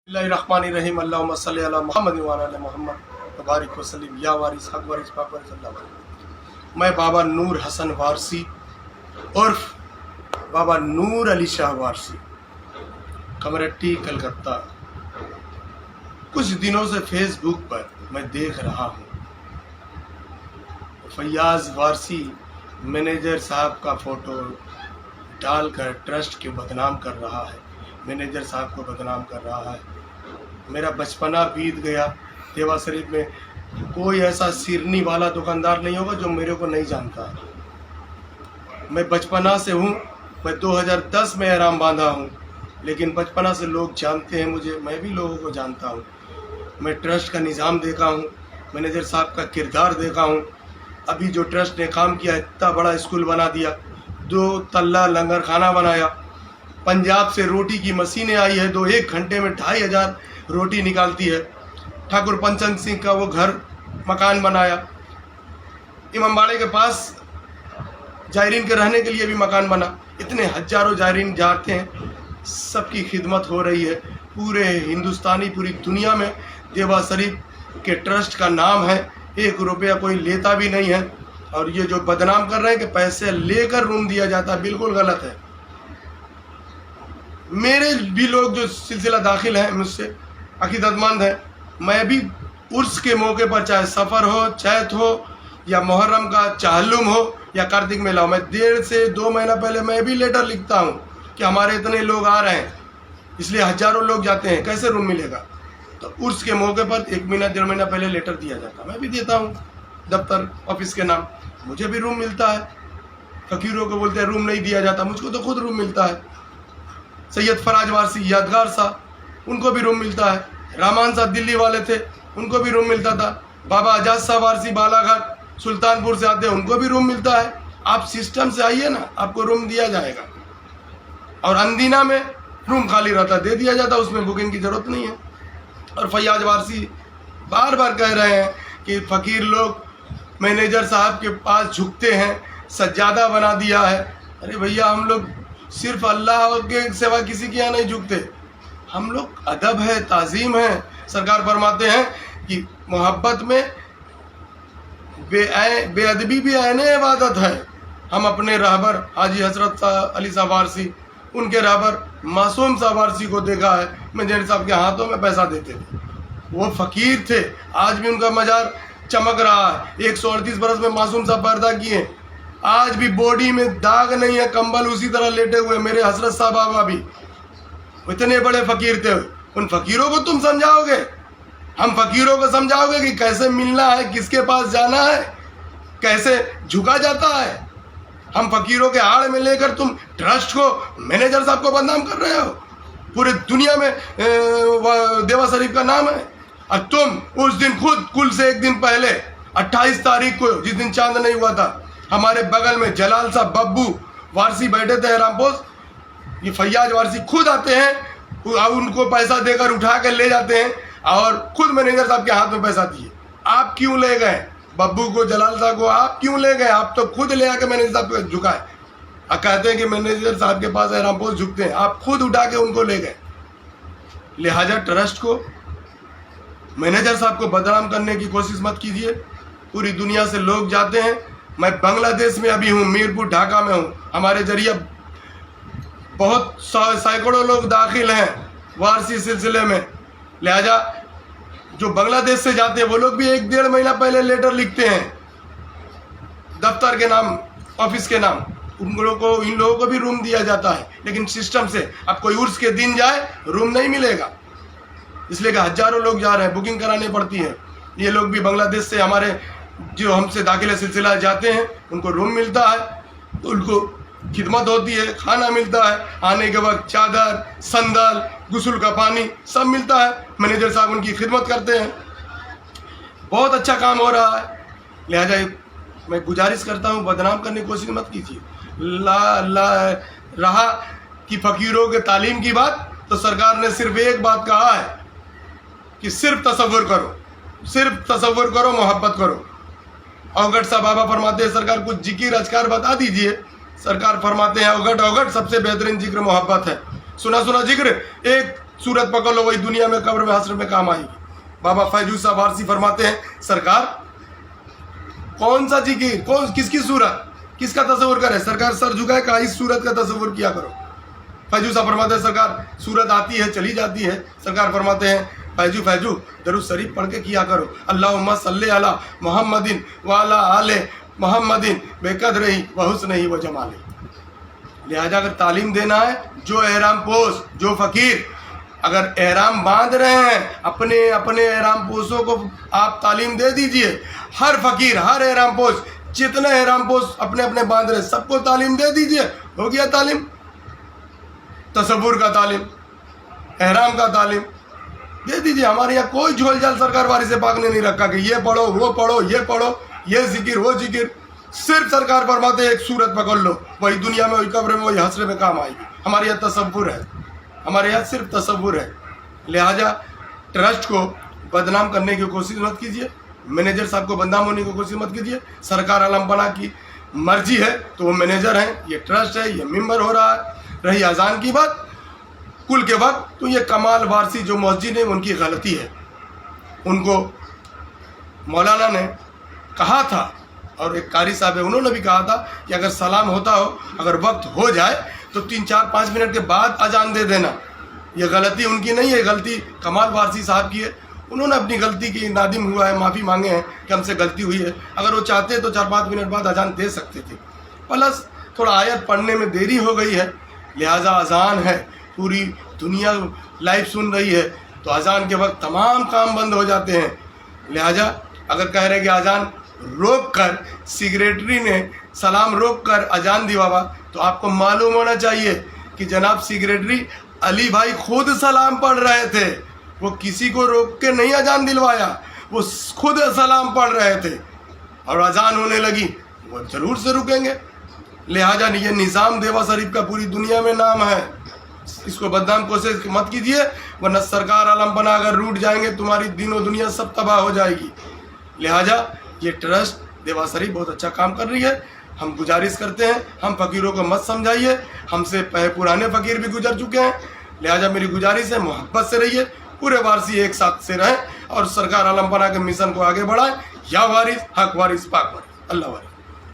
बिस्मिल्लाहिर्रहमानिर्रहीम अल्लाहुम्मा सल्लि अला मुहम्मद व अला मुहम्मद व बारिक वसल्लिम या वारिस हक वारिस पाक वारिस अल्लाह। मैं बाबा नूर हसन वारसी उर्फ बाबा नूर अली शाह वारसी, कमरट्टी, कलकत्ता, कुछ दिनों से फेसबुक पर मैं देख रहा हूँ फैयाज वारसी मैनेजर साहब का फ़ोटो डालकर ट्रस्ट के बदनाम कर रहा है, मैनेजर साहब को बदनाम कर रहा है। मेरा बचपना बीत गया। देवा शरीफ में कोई ऐसा सिरनी वाला दुकानदार नहीं होगा जो मेरे को नहीं जानता है। मैं बचपना से हूँ, मैं 2010 में एहराम बांधा हूँ, लेकिन बचपना से लोग जानते हैं मुझे, मैं भी लोगों को जानता हूँ। मैं ट्रस्ट का निज़ाम देखा हूँ, मैनेजर साहब का किरदार देखा हूँ। अभी जो ट्रस्ट ने काम किया, इतना बड़ा स्कूल बना दिया, 2 तल्ला लंगर खाना बनाया, पंजाब से रोटी की मशीनें आई है, 1 घंटे में 2500 रोटी निकालती है। ठाकुर पंचन सिंह का वो घर मकान बनाया, इमामबाड़े के पास जायरीन के रहने के लिए भी मकान बना। इतने हजारों जायरीन जाते हैं, सबकी खिदमत हो रही है। पूरे हिंदुस्तानी, पूरी दुनिया में देवा शरीफ के ट्रस्ट का नाम है। 1 रुपया कोई लेता भी नहीं है। और ये जो बदनाम कर रहे हैं कि पैसे लेकर रूम दिया जाता है, बिल्कुल गलत है। मेरे भी लोग जो सिलसिला दाखिल हैं मुझसे अकीदतमंद है, मैं भी उर्स के मौके पर, चाहे सफ़र हो, चैत हो, या मुहर्रम का चाहल्लुम हो, या कार्तिक मेला हो, मैं 1.5 से 2 महीना पहले मैं भी लेटर लिखता हूँ कि हमारे इतने लोग आ रहे हैं, इसलिए हजारों लोग जाते हैं, कैसे रूम मिलेगा। तो उर्स के मौके पर 1 महीना 1.5 महीना पहले लेटर दिया जाता, मैं भी देता हूँ दफ्तर ऑफिस के नाम, मुझे भी रूम मिलता है। फ़कीरों को बोलते हैं रूम नहीं दिया जाता, मुझको तो खुद रूम मिलता है। सैयद फराज वारसी यादगार साहब, उनको भी रूम मिलता है। रहमान साहब दिल्ली वाले थे, उनको भी रूम मिलता था। बाबा आजाद साहब वारसी बालाघाट सुल्तानपुर से आते हैं, उनको भी रूम मिलता है। आप सिस्टम से आइए ना, आपको रूम दिया जाएगा। और अंदीना में रूम खाली रहता, दे दिया जाता, उसमें बुकिंग की ज़रूरत नहीं है। और फैयाज वारसी बार बार कह रहे हैं कि फ़कीर लोग मैनेजर साहब के पास झुकते हैं, सज्जादा बना दिया है। अरे भैया, हम लोग सिर्फ अल्लाह के सिवा किसी के यहाँ नहीं झुकते। हम लोग अदब है, ताज़ीम है। सरकार फरमाते हैं कि मोहब्बत में बेअदबी भी ऐने इबादत है। हम अपने रहबर हाजी हजरत अली साहब वारसी, उनके रहबर मासूम साहब वारसी को देखा है, मैनेजर साहब के हाथों में पैसा देते थे। वो फ़कीर थे, आज भी उनका मजार चमक रहा है। 138 बरस में मासूम साहब पैदा किए, आज भी बॉडी में दाग नहीं है, कंबल उसी तरह लेटे हुए। मेरे हजरत साहब बाबा भी इतने बड़े फ़कीर थे। उन फ़कीरों को तुम समझाओगे, हम फ़कीरों को समझाओगे कि कैसे मिलना है, किसके पास जाना है, कैसे झुका जाता है। हम फ़कीरों के आड़ में लेकर तुम ट्रस्ट को, मैनेजर साहब को बदनाम कर रहे हो। पूरे दुनिया में देवा शरीफ का नाम है। और तुम उस दिन खुद कुल से 1 दिन पहले 28 तारीख को, जिस दिन चांद नहीं हुआ था, हमारे बगल में जलाल साहब बब्बू वारसी बैठे थे रामपोस। ये फैयाज वारसी खुद आते हैं, उनको पैसा देकर उठा कर ले जाते हैं, और खुद मैनेजर साहब के हाथ में पैसा दिए। आप क्यों ले गए बब्बू को, जलाल साहब को? आप क्यों ले गए? आप तो खुद ले आके मैनेजर साहब को झुकाए। आप कहते हैं कि मैनेजर साहब के पास रामपोस झुकते हैं, आप खुद उठा के उनको ले गए। लिहाजा ट्रस्ट को, मैनेजर साहब को बदनाम करने की कोशिश मत कीजिए। पूरी दुनिया से लोग जाते हैं। मैं बांग्लादेश में अभी हूँ, मीरपुर ढाका में हूँ। हमारे जरिए बहुत सैकड़ों लोग दाखिल हैं वारसी सिलसिले में। लिहाजा जो बांग्लादेश से जाते हैं वो लोग भी 1-1.5 महीना पहले लेटर लिखते हैं दफ्तर के नाम, ऑफिस के नाम। इन लोगों को भी रूम दिया जाता है, लेकिन सिस्टम से। अब कोई उर्स के दिन जाए, रूम नहीं मिलेगा, इसलिए कि हजारों लोग जा रहे हैं, बुकिंग करानी पड़ती है। ये लोग भी बांग्लादेश से, हमारे जो हमसे दाखिले सिलसिला जाते हैं, उनको रूम मिलता है, तो उनको खिदमत होती है, खाना मिलता है, आने के वक्त चादर, संदल, गुस्ल का पानी सब मिलता है। मैनेजर साहब उनकी खिदमत करते हैं। बहुत अच्छा काम हो रहा है। लिहाजा मैं गुजारिश करता हूँ, बदनाम करने की कोशिश मत कीजिए। रहा कि फ़कीरों के तालीम की बात, तो सरकार ने सिर्फ एक बात कहा है कि सिर्फ तसव्वुर करो, सिर्फ तसव्वुर करो, मोहब्बत करो। अवगढ़ साहब बाबा फरमाते हैं, सरकार कुछ जिक्र अजकार बता दीजिए। सरकार फरमाते हैं, अवगढ़ सबसे बेहतरीन जिक्र मोहब्बत है। सुना जिक्र, एक सूरत पकड़ लो, वही दुनिया में कब्र में हश्र में काम आएगी। बाबा फैजू साहब वारसी फरमाते हैं, सरकार कौन सा जिकिर, कौन किसकी सूरत, किसका तस्वुर करे, सरकार सर झुकाए, कहा इस सूरत का तस्वुर किया करो। फैजू साहब फरमाते हैं, सरकार सूरत आती है चली जाती है, सरकार फरमाते हैं फैजू फैजू दरूद शरीफ पढ़ के किया करो, अल्लाहुम्मा सल्ले अला मोहम्मदिन वाला आले मोहम्मदिन बेकदरही व हुस्निही व जमाली। लिहाजा अगर तालीम देना है, जो एहराम पोश, जो फकीर अगर एहराम बांध रहे हैं, अपने अपने एहराम पोशों को आप तालीम दे दीजिए। हर फकीर, हर एहराम पोश, जितने एहराम पोश अपने अपने बांध रहे सबको तालीम दे दीजिए। हो गया तालीम, तसव्वुर का तालीम, एहराम का तालीम दे दीजिए। हमारे यहाँ कोई झोल झाल सरकार वारी से पाक ने नहीं रखा कि ये पढ़ो वो पढ़ो, ये पढ़ो ये जिकिर वो जिकिर। सिर्फ सरकार फरमाते एक सूरत पकड़ लो, वही दुनिया में, वही कब्र में, वही हश्र में काम आएगी। हमारे यहाँ तसव्वुर है, हमारे यहाँ सिर्फ तसव्वुर है। लिहाजा ट्रस्ट को बदनाम करने की कोशिश मत कीजिए, मैनेजर साहब को बदनाम होने की कोशिश मत कीजिए। सरकार आलमपना की मर्जी है तो वो मैनेजर हैं, ये ट्रस्ट है, ये मेंबर हो रहा है। रही अजान की बात कुल के वक्त, तो ये कमाल वारसी जो मस्जिद है उनकी गलती है। उनको मौलाना ने कहा था और एक कारी साहब है उन्होंने भी कहा था कि अगर सलाम होता हो, अगर वक्त हो जाए तो 3-4-5 मिनट के बाद अजान दे देना। ये गलती उनकी नहीं है, गलती कमाल वारसी साहब की है। उन्होंने अपनी गलती की नादिम हुआ है, माफ़ी मांगे हैं कि हमसे गलती हुई है। अगर वो चाहते तो 4-5 मिनट बाद अजान दे सकते थे, प्लस थोड़ा आयत पढ़ने में देरी हो गई है। लिहाजा अजान है, पूरी दुनिया लाइव सुन रही है, तो अजान के वक्त तमाम काम बंद हो जाते हैं। लिहाजा अगर कह रहे कि अजान रोक कर सेक्रेटरी ने सलाम रोक कर अजान दिवावा, तो आपको मालूम होना चाहिए कि जनाब सेक्रेटरी अली भाई खुद सलाम पढ़ रहे थे। वो किसी को रोक के नहीं अजान दिलवाया, वो खुद सलाम पढ़ रहे थे और अजान होने लगी, वो ज़रूर से रुकेंगे। लिहाजा ये निज़ाम देवा शरीफ का पूरी दुनिया में नाम है, इसको बदनाम कोशिश मत कीजिए, वरना सरकार आलमपना अगर रूठ जाएंगे तुम्हारी दीनों दुनिया सब तबाह हो जाएगी। लिहाजा ये ट्रस्ट देवा शरीफ बहुत अच्छा काम कर रही है। हम गुजारिश करते हैं, हम फ़कीरों को मत समझाइए, हमसे पुराने फ़कीर भी गुजर चुके हैं। लिहाजा मेरी गुजारिश है, मोहब्बत से रहिए, पूरे वारसी एक साथ से रहें और सरकार आलमपना के मिशन को आगे बढ़ाएं। या वारिस हक वारिस पाक वारिस, अल्लाह वारिस।